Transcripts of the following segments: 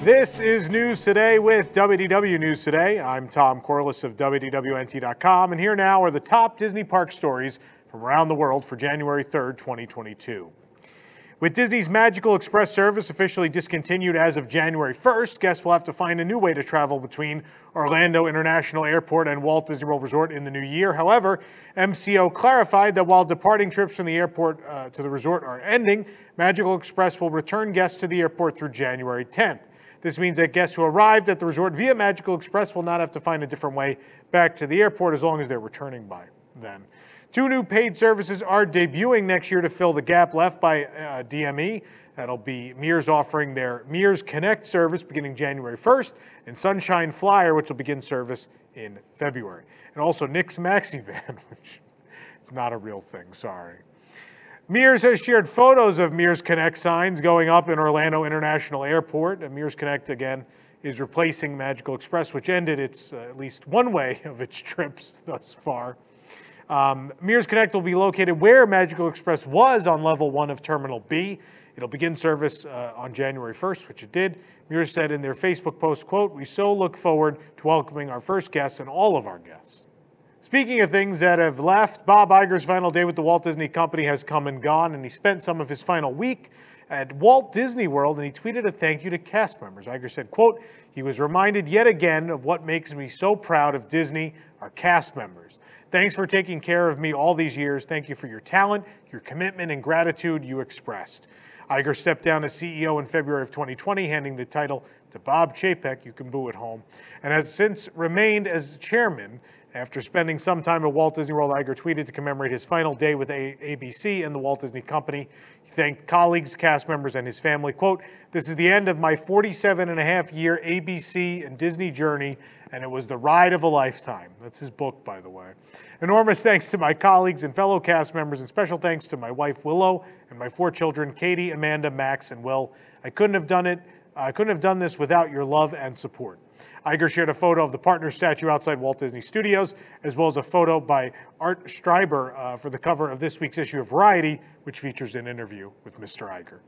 This is News Today with WDW News Today. I'm Tom Corless of WDWNT.com, and here now are the top Disney park stories from around the world for January 3rd, 2022. With Disney's Magical Express service officially discontinued as of January 1st, guests will have to find a new way to travel between Orlando International Airport and Walt Disney World Resort in the new year. However, MCO clarified that while departing trips from the airport to the resort are ending, Magical Express will return guests to the airport through January 10th. This means that guests who arrived at the resort via Magical Express will not have to find a different way back to the airport as long as they're returning by then. Two new paid services are debuting next year to fill the gap left by DME. That'll be Mears offering their Mears Connect service beginning January 1st, and Sunshine Flyer, which will begin service in February. And also Nick's Maxi Van, which is not a real thing, sorry. Mears has shared photos of Mears Connect signs going up in Orlando International Airport. And Mears Connect, again, is replacing Magical Express, which ended its at least one way of its trips thus far. Mears Connect will be located where Magical Express was on level 1 of Terminal B. It'll begin service on January 1st, which it did. Mears said in their Facebook post, quote, "We so look forward to welcoming our first guests and all of our guests." Speaking of things that have left, Bob Iger's final day with the Walt Disney Company has come and gone, and he spent some of his final week at Walt Disney World, and he tweeted a thank you to cast members. Iger said, quote, "He was reminded yet again of what makes me so proud of Disney, our cast members. Thanks for taking care of me all these years. Thank you for your talent, your commitment, and gratitude you expressed." Iger stepped down as CEO in February of 2020, handing the title to Bob Chapek, you can boo at home, and has since remained as chairman. After spending some time at Walt Disney World, Iger tweeted to commemorate his final day with ABC and the Walt Disney Company. He thanked colleagues, cast members, and his family. Quote, "This is the end of my 47-and-a-half-year ABC and Disney journey, and it was the ride of a lifetime." That's his book, by the way. "Enormous thanks to my colleagues and fellow cast members, and special thanks to my wife, Willow, and my 4 children, Katie, Amanda, Max, and Will. I couldn't have done this without your love and support." Iger shared a photo of the partner statue outside Walt Disney Studios, as well as a photo by Art Streiber for the cover of this week's issue of Variety, which features an interview with Mr. Iger.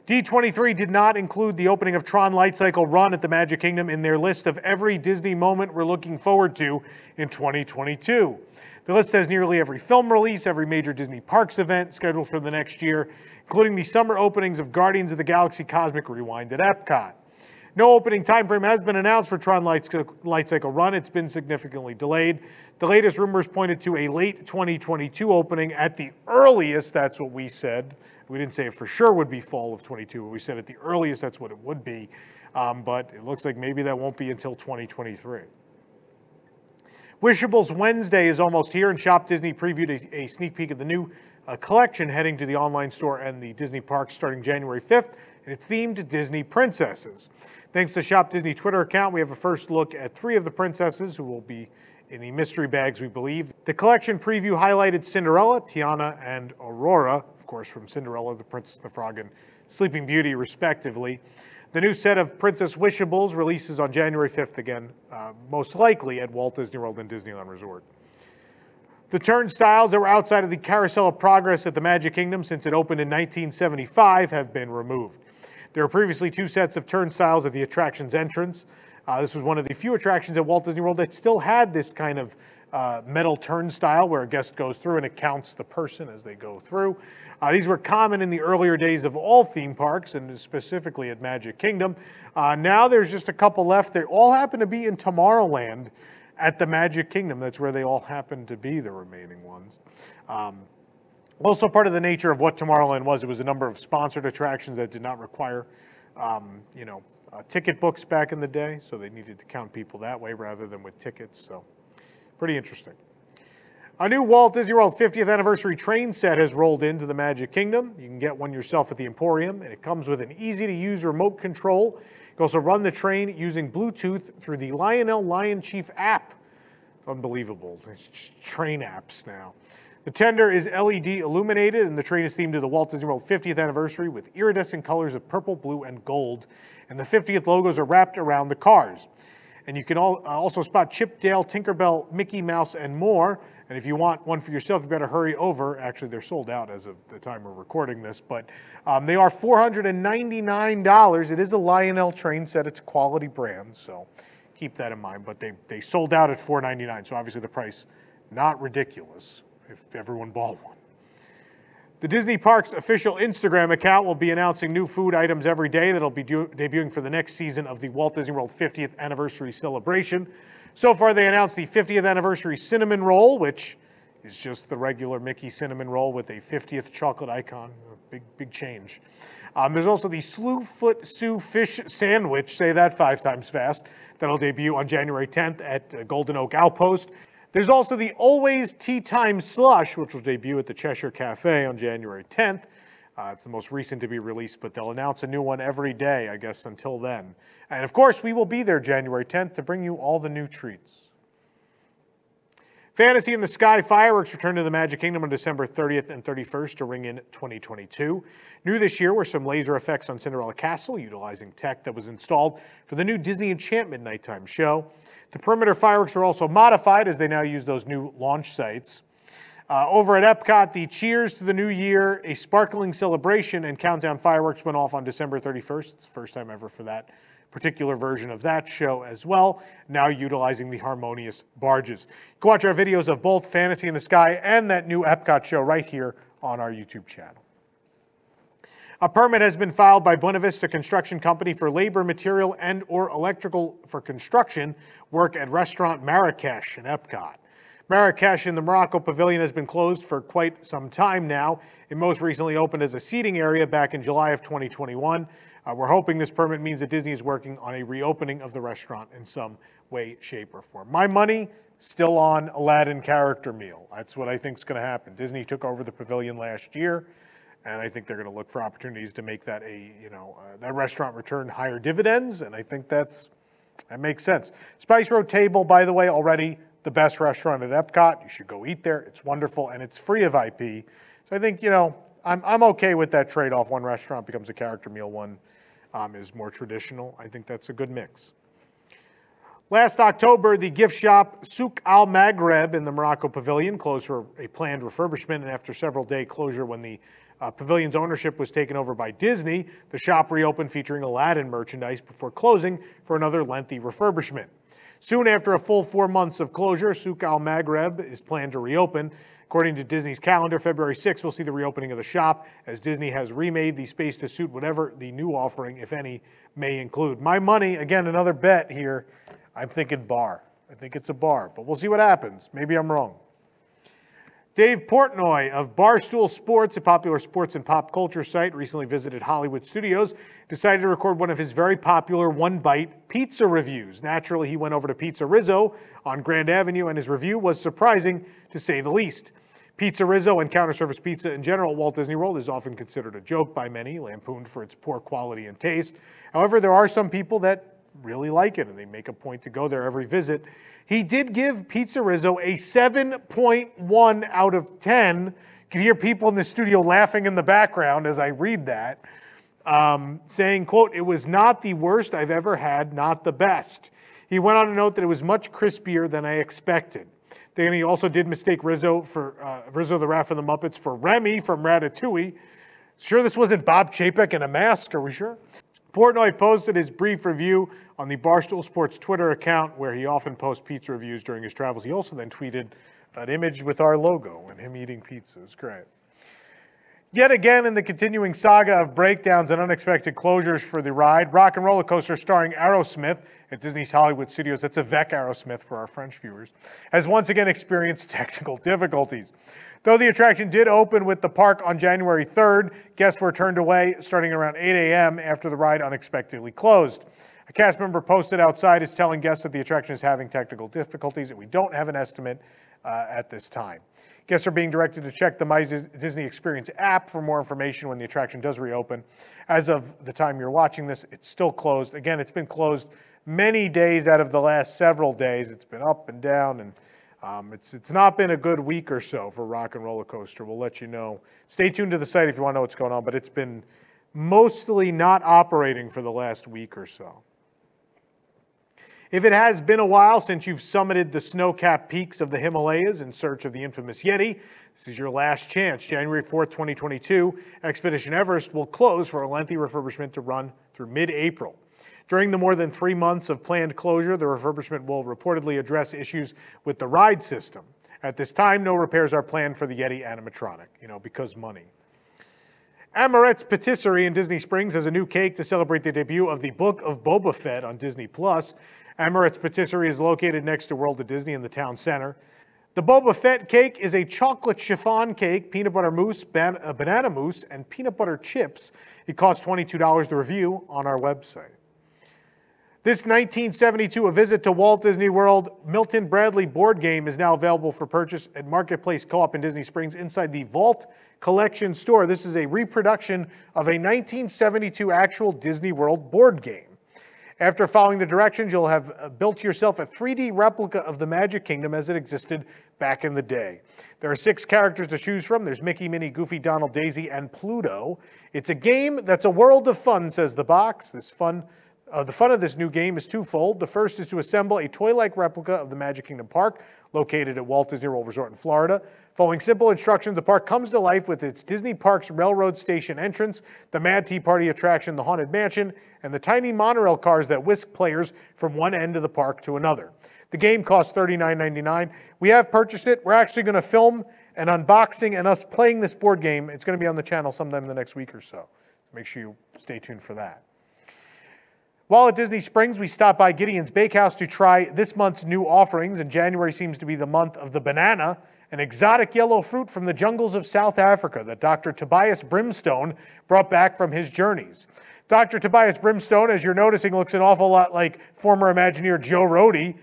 D23 did not include the opening of Tron Light Cycle Run at the Magic Kingdom in their list of every Disney moment we're looking forward to in 2022. The list has nearly every film release, every major Disney Parks event scheduled for the next year, including the summer openings of Guardians of the Galaxy Cosmic Rewind at Epcot. No opening timeframe has been announced for Tron Light Cycle Run. It's been significantly delayed. The latest rumors pointed to a late 2022 opening at the earliest. That's what we said. We didn't say it for sure would be fall of 22, but we said at the earliest that's what it would be. But it looks like maybe that won't be until 2023. Wishables Wednesday is almost here, and Shop Disney previewed a sneak peek of the new collection heading to the online store and the Disney parks starting January 5th, and it's themed to Disney princesses. Thanks to Shop Disney Twitter account, we have a first look at 3 of the princesses who will be in the mystery bags, we believe. The collection preview highlighted Cinderella, Tiana, and Aurora, of course, from Cinderella, the Princess, the Frog, and Sleeping Beauty, respectively. The new set of Princess Wishables releases on January 5th again, most likely at Walt Disney World and Disneyland Resort. The turnstiles that were outside of the Carousel of Progress at the Magic Kingdom since it opened in 1975 have been removed. There were previously 2 sets of turnstiles at the attraction's entrance. This was one of the few attractions at Walt Disney World that still had this kind of metal turnstile where a guest goes through and it counts the person as they go through. These were common in the earlier days of all theme parks, and specifically at Magic Kingdom. Now there's just a couple left. They all happen to be in Tomorrowland at the Magic Kingdom. That's where they all happen to be, the remaining ones. Also part of the nature of what Tomorrowland was, it was a number of sponsored attractions that did not require, ticket books back in the day, so they needed to count people that way rather than with tickets, so pretty interesting. A new Walt Disney World 50th anniversary train set has rolled into the Magic Kingdom. You can get one yourself at the Emporium, and it comes with an easy-to-use remote control. You can also run the train using Bluetooth through the Lionel Lion Chief app. It's unbelievable. It's just train apps now. The tender is LED illuminated, and the train is themed to the Walt Disney World 50th anniversary with iridescent colors of purple, blue, and gold. And the 50th logos are wrapped around the cars. And you can also spot Chip, Dale, Tinkerbell, Mickey Mouse, and more And if you want one for yourself, you better hurry over. Actually, they're sold out as of the time we're recording this, but they are $499. It is a Lionel train set. It's a quality brand, so keep that in mind. But they sold out at $499, so obviously the price not ridiculous if everyone bought one. The Disney Parks official Instagram account will be announcing new food items every day that'll be debuting for the next season of the Walt Disney World 50th anniversary celebration. So far, they announced the 50th anniversary cinnamon roll, which is just the regular Mickey cinnamon roll with a 50th chocolate icon. Big change. There's also the SLUE foot Sue fish sandwich, say that 5 times fast, that'll debut on January 10th at Golden Oak Outpost. There's also the Always Tea Time Slush, which will debut at the Cheshire Cafe on January 10th. It's the most recent to be released, but they'll announce a new one every day, I guess, until then. And of course, we will be there January 10th to bring you all the new treats. Fantasy in the Sky fireworks return to the Magic Kingdom on December 30th and 31st to ring in 2022. New this year were some laser effects on Cinderella Castle, utilizing tech that was installed for the new Disney Enchantment nighttime show. The perimeter fireworks are also modified as they now use those new launch sites. Over at Epcot, the Cheers to the New Year, a sparkling celebration, and countdown fireworks went off on December 31st. It's the first time ever for that particular version of that show as well, now utilizing the harmonious barges. You can watch our videos of both Fantasy in the Sky and that new Epcot show right here on our YouTube channel. A permit has been filed by Buena Vista Construction Company for labor, material, and/or electrical for construction work at restaurant Marrakesh in Epcot. Marrakesh in the Morocco Pavilion has been closed for quite some time now. It most recently opened as a seating area back in July of 2021. We're hoping this permit means that Disney is working on a reopening of the restaurant in some way, shape, or form. My money still on Aladdin character meal. That's what I think is going to happen. Disney took over the pavilion last year, and I think they're going to look for opportunities to make that that restaurant return higher dividends, and I think that makes sense. Spice Road Table, by the way, already the best restaurant at Epcot. You should go eat there. It's wonderful, and it's free of IP. So I think, I'm okay with that trade-off. One restaurant becomes a character meal, one is more traditional. I think that's a good mix. Last October, the gift shop Souk Al Maghreb in the Morocco Pavilion closed for a planned refurbishment, and after several-day closure when the pavilion's ownership was taken over by Disney, the shop reopened featuring Aladdin merchandise before closing for another lengthy refurbishment. Soon after a full 4 months of closure, Souk Al Maghreb is planned to reopen. According to Disney's calendar, February 6th will see the reopening of the shop, as Disney has remade the space to suit whatever the new offering, if any, may include. My money, again, another bet here, I'm thinking bar. I think it's a bar, but we'll see what happens. Maybe I'm wrong. Dave Portnoy of Barstool Sports, a popular sports and pop culture site, recently visited Hollywood Studios, decided to record one of his very popular one-bite pizza reviews. Naturally, he went over to Pizza Rizzo on Grand Avenue, and his review was surprising, to say the least. Pizza Rizzo and counter-service pizza in general at Walt Disney World is often considered a joke by many, lampooned for its poor quality and taste. However, there are some people that really like it, and they make a point to go there every visit. He did give Pizza Rizzo a 7.1 out of 10. You can hear people in the studio laughing in the background as I read that, saying, quote, "It was not the worst I've ever had, not the best." He went on to note that it was much crispier than I expected. Then he also did mistake Rizzo the Rat from the Muppets for Remy from Ratatouille. Sure this wasn't Bob Chapek in a mask, are we sure? Portnoy posted his brief review on the Barstool Sports Twitter account, where he often posts pizza reviews during his travels. He also then tweeted an image with our logo and him eating pizza. It's great. Yet again, in the continuing saga of breakdowns and unexpected closures for the ride, Rock and Roller Coaster starring Aerosmith at Disney's Hollywood Studios, that's Avec Aerosmith for our French viewers, has once again experienced technical difficulties. Though the attraction did open with the park on January 3rd, guests were turned away starting around 8 a.m. after the ride unexpectedly closed. A cast member posted outside is telling guests that the attraction is having technical difficulties, and we don't have an estimate at this time. Guests are being directed to check the My Disney Experience app for more information when the attraction does reopen. As of the time you're watching this, it's still closed. Again, it's been closed many days out of the last several days. It's been up and down, and it's not been a good week or so for Rock and Roller Coaster. We'll let you know. Stay tuned to the site if you want to know what's going on, but it's been mostly not operating for the last week or so. If it has been a while since you've summited the snow-capped peaks of the Himalayas in search of the infamous Yeti, this is your last chance. January 4th, 2022, Expedition Everest will close for a lengthy refurbishment to run through mid-April. During the more than 3 months of planned closure, the refurbishment will reportedly address issues with the ride system. At this time, no repairs are planned for the Yeti animatronic, because money. Amaret's Patisserie in Disney Springs has a new cake to celebrate the debut of the Book of Boba Fett on Disney+. Amaret's Patisserie is located next to World of Disney in the town center. The Boba Fett cake is a chocolate chiffon cake, peanut butter mousse, banana mousse, and peanut butter chips. It costs $22 to review on our website. This 1972 A Visit to Walt Disney World Milton Bradley board game is now available for purchase at Marketplace Co-op in Disney Springs inside the Vault Collection store. This is a reproduction of a 1972 actual Disney World board game. After following the directions, you'll have built yourself a 3D replica of the Magic Kingdom as it existed back in the day. There are 6 characters to choose from. There's Mickey, Minnie, Goofy, Donald, Daisy, and Pluto. It's a game that's a world of fun, says the box. The fun of this new game is twofold. The first is to assemble a toy-like replica of the Magic Kingdom Park, located at Walt Disney World Resort in Florida. Following simple instructions, the park comes to life with its Disney Parks Railroad Station entrance, the Mad Tea Party attraction, the Haunted Mansion, and the tiny monorail cars that whisk players from one end of the park to another. The game costs $39.99. We have purchased it. We're actually going to film an unboxing and us playing this board game. It's going to be on the channel sometime in the next week or so. Make sure you stay tuned for that. While at Disney Springs, we stopped by Gideon's Bakehouse to try this month's new offerings, and January seems to be the month of the banana, an exotic yellow fruit from the jungles of South Africa that Dr. Tobias Brimstone brought back from his journeys. Dr. Tobias Brimstone, as you're noticing, looks an awful lot like former Imagineer Joe Rohde.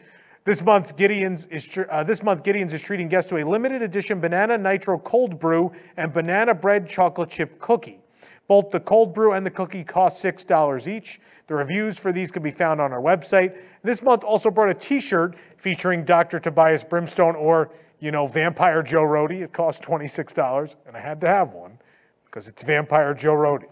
This month, Gideon's is treating guests to a limited edition banana nitro cold brew and banana bread chocolate chip cookie. Both the cold brew and the cookie cost $6 each. The reviews for these can be found on our website. This month also brought a t-shirt featuring Dr. Tobias Brimstone or, Vampire Joe Rohde. It cost $26, and I had to have one because it's Vampire Joe Rohde.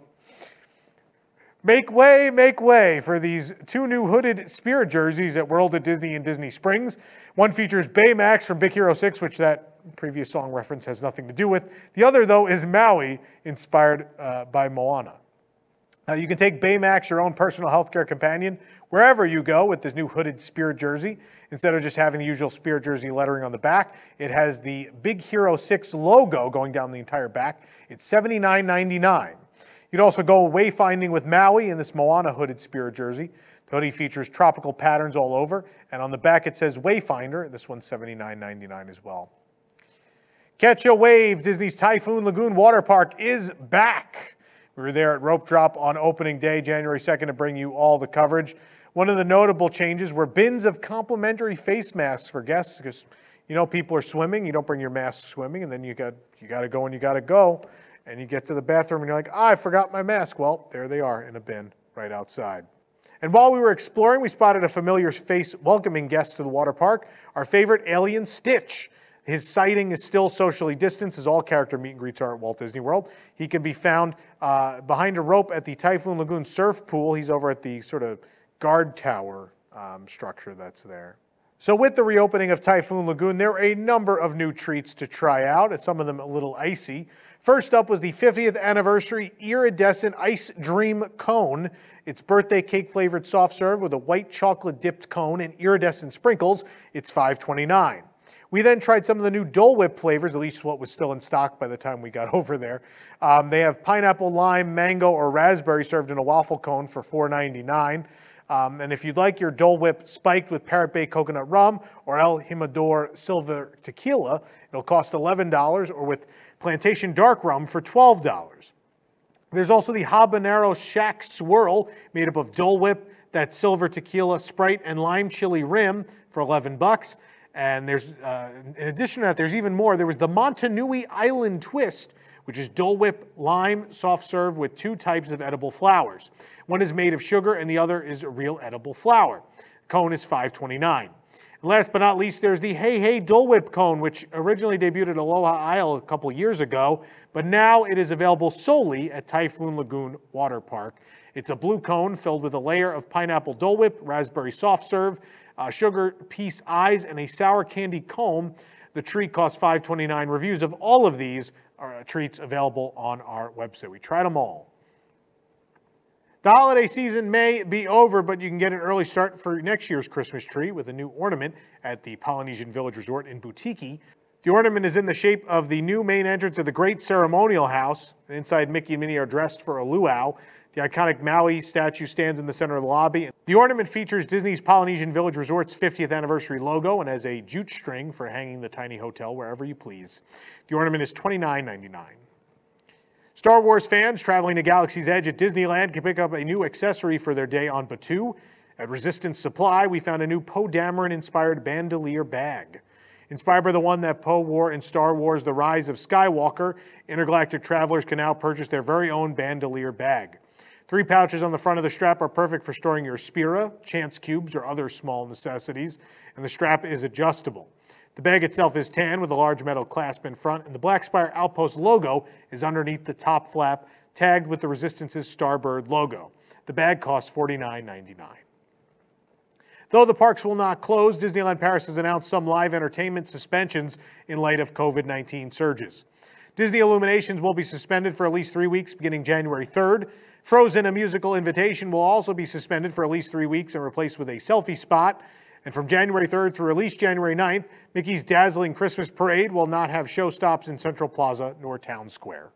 Make way for these 2 new hooded Spirit jerseys at World of Disney in Disney Springs. One features Baymax from Big Hero 6, which that previous song reference has nothing to do with. The other, though, is Maui, inspired by Moana. Now, you can take Baymax, your own personal healthcare companion, wherever you go with this new hooded Spirit jersey. Instead of just having the usual Spirit jersey lettering on the back, it has the Big Hero 6 logo going down the entire back. It's $79.99. You'd also go wayfinding with Maui in this Moana hooded Spirit jersey. The hoodie features tropical patterns all over, and on the back it says Wayfinder. This one's $79.99 as well. Catch a Wave, Disney's Typhoon Lagoon Water Park is back. We were there at Rope Drop on opening day, January 2nd, to bring you all the coverage. One of the notable changes were bins of complimentary face masks for guests, because people are swimming. You don't bring your mask swimming, and then you got to go and you got to go. And you get to the bathroom and you're like, I forgot my mask. Well, there they are in a bin right outside. And while we were exploring, we spotted a familiar face welcoming guest to the water park, our favorite alien Stitch. His sighting is still socially distanced, as all character meet and greets are at Walt Disney World. He can be found behind a rope at the Typhoon Lagoon surf pool. He's over at the sort of guard tower structure that's there. So with the reopening of Typhoon Lagoon, there are a number of new treats to try out, and some of them a little icy. First up was the 50th anniversary Iridescent Ice Dream Cone. It's birthday cake flavored soft serve with a white chocolate dipped cone and iridescent sprinkles. It's $5.29. We then tried some of the new Dole Whip flavors, at least what was still in stock by the time we got over there. They have pineapple, lime, mango, or raspberry served in a waffle cone for $4.99. And if you'd like your Dole Whip spiked with Parrot Bay coconut rum or El Jimador silver tequila, it'll cost $11, or with Plantation dark rum for $12. There's also the Habanero Shack Swirl, made up of Dole Whip, that silver tequila, Sprite, and lime chili rim for $11. And there's, in addition to that, there's even more. There was the Montanui Island Twist, which is Dole Whip lime soft serve with 2 types of edible flowers. One is made of sugar and the other is a real edible flower. The cone is $5.29. And last but not least, there's the Hey Hey Dole Whip cone, which originally debuted at Aloha Isle a couple years ago, but now it is available solely at Typhoon Lagoon Water Park. It's a blue cone filled with a layer of pineapple Dole Whip, raspberry soft serve, sugar piece eyes, and a sour candy cone. The treat costs $5.29. Reviews of all of these treats available on our website. We tried them all. The holiday season may be over, but you can get an early start for next year's Christmas tree with a new ornament at the Polynesian Village Resort in Butiki. The ornament is in the shape of the new main entrance of the Great Ceremonial House. Inside, Mickey and Minnie are dressed for a luau. The iconic Maui statue stands in the center of the lobby. The ornament features Disney's Polynesian Village Resort's 50th anniversary logo and has a jute string for hanging the tiny hotel wherever you please. The ornament is $29.99. Star Wars fans traveling to Galaxy's Edge at Disneyland can pick up a new accessory for their day on Batuu. At Resistance Supply, we found a new Poe Dameron-inspired bandolier bag. Inspired by the one that Poe wore in Star Wars: The Rise of Skywalker, intergalactic travelers can now purchase their very own bandolier bag. 3 pouches on the front of the strap are perfect for storing your Spira, chance cubes, or other small necessities, and the strap is adjustable. The bag itself is tan with a large metal clasp in front, and the Black Spire Outpost logo is underneath the top flap, tagged with the Resistance's Starbird logo. The bag costs $49.99. Though the parks will not close, Disneyland Paris has announced some live entertainment suspensions in light of COVID-19 surges. Disney Illuminations will be suspended for at least 3 weeks beginning January 3rd. Frozen, a musical invitation, will also be suspended for at least 3 weeks and replaced with a selfie spot. And from January 3rd through at least January 9th, Mickey's Dazzling Christmas Parade will not have show stops in Central Plaza nor Town Square.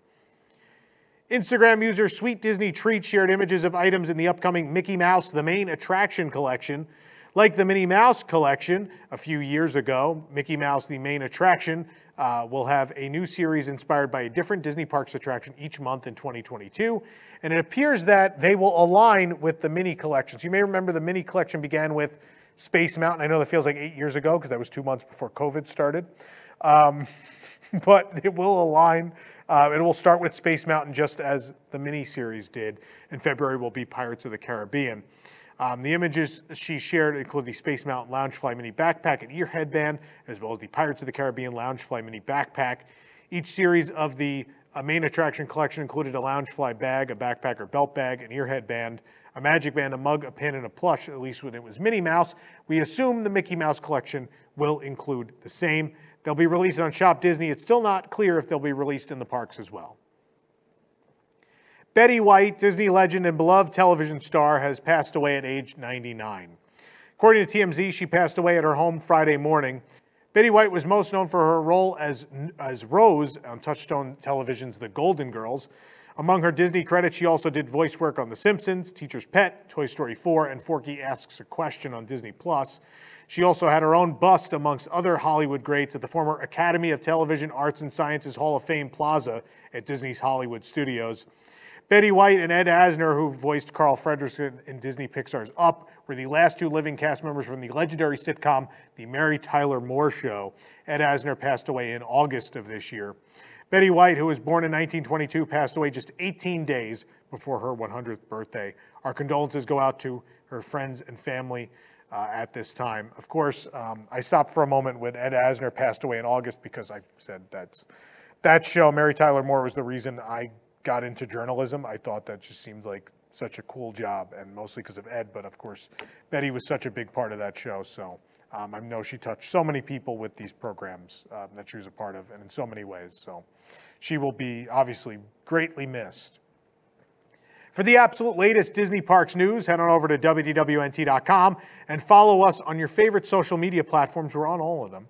Instagram user Sweet Disney Treats shared images of items in the upcoming Mickey Mouse The Main Attraction collection. Like the Minnie Mouse collection a few years ago, Mickey Mouse The Main Attraction will have a new series inspired by a different Disney Parks attraction each month in 2022. And it appears that they will align with the Minnie collections. You may remember the Minnie collection began with Space Mountain. I know that feels like 8 years ago because that was 2 months before COVID started. But it will align. It will start with Space Mountain just as the Minnie series did. In February will be Pirates of the Caribbean. The images she shared include the Space Mountain Loungefly Mini Backpack and Ear Headband, as well as the Pirates of the Caribbean Loungefly Mini Backpack. Each series of the main attraction collection included a Loungefly bag, a backpack or belt bag, an ear headband, a magic band, a mug, a pin, and a plush, at least when it was Minnie Mouse. We assume the Mickey Mouse collection will include the same. They'll be released on Shop Disney. It's still not clear if they'll be released in the parks as well. Betty White, Disney legend and beloved television star, has passed away at age 99. According to TMZ, she passed away at her home Friday morning. Betty White was most known for her role as Rose on Touchstone Television's The Golden Girls. Among her Disney credits, she also did voice work on The Simpsons, Teacher's Pet, Toy Story 4, and Forky Asks a Question on Disney+. She also had her own bust amongst other Hollywood greats at the former Academy of Television Arts and Sciences Hall of Fame Plaza at Disney's Hollywood Studios. Betty White and Ed Asner, who voiced Carl Fredricksen in Disney Pixar's Up, were the last 2 living cast members from the legendary sitcom The Mary Tyler Moore Show. Ed Asner passed away in August of this year. Betty White, who was born in 1922, passed away just 18 days before her 100th birthday. Our condolences go out to her friends and family at this time. Of course, I stopped for a moment when Ed Asner passed away in August because I said that show, Mary Tyler Moore, was the reason I got into journalism. I thought that just seemed like such a cool job, and mostly because of Ed, but of course, Betty was such a big part of that show, so I know she touched so many people with these programs that she was a part of, and in so many ways, so she will be obviously greatly missed. For the absolute latest Disney Parks news, head on over to WDWNT.com and follow us on your favorite social media platforms. We're on all of them.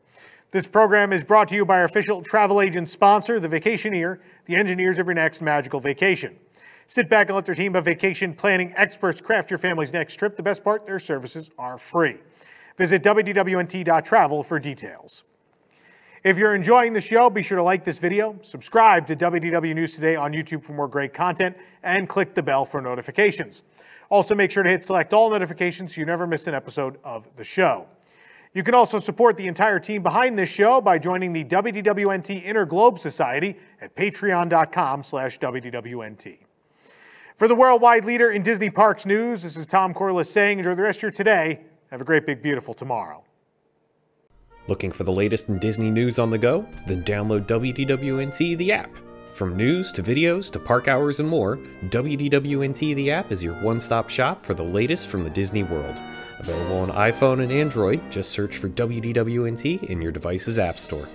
This program is brought to you by our official travel agent sponsor, The Vacationeer, the engineers of your next magical vacation. Sit back and let their team of vacation planning experts craft your family's next trip. The best part, their services are free. Visit WDWNT.travel for details. If you're enjoying the show, be sure to like this video, subscribe to WDW News Today on YouTube for more great content, and click the bell for notifications. Also, make sure to hit select all notifications so you never miss an episode of the show. You can also support the entire team behind this show by joining the WDWNT Inner Globe Society at patreon.com/WDWNT. For the worldwide leader in Disney Parks news, this is Tom Corless saying enjoy the rest of your today. Have a great, big, beautiful tomorrow. Looking for the latest in Disney news on the go? Then download WDWNT, the app. From news to videos to park hours and more, WDWNT the app is your one-stop shop for the latest from the Disney world. Available on iPhone and Android, just search for WDWNT in your device's app store.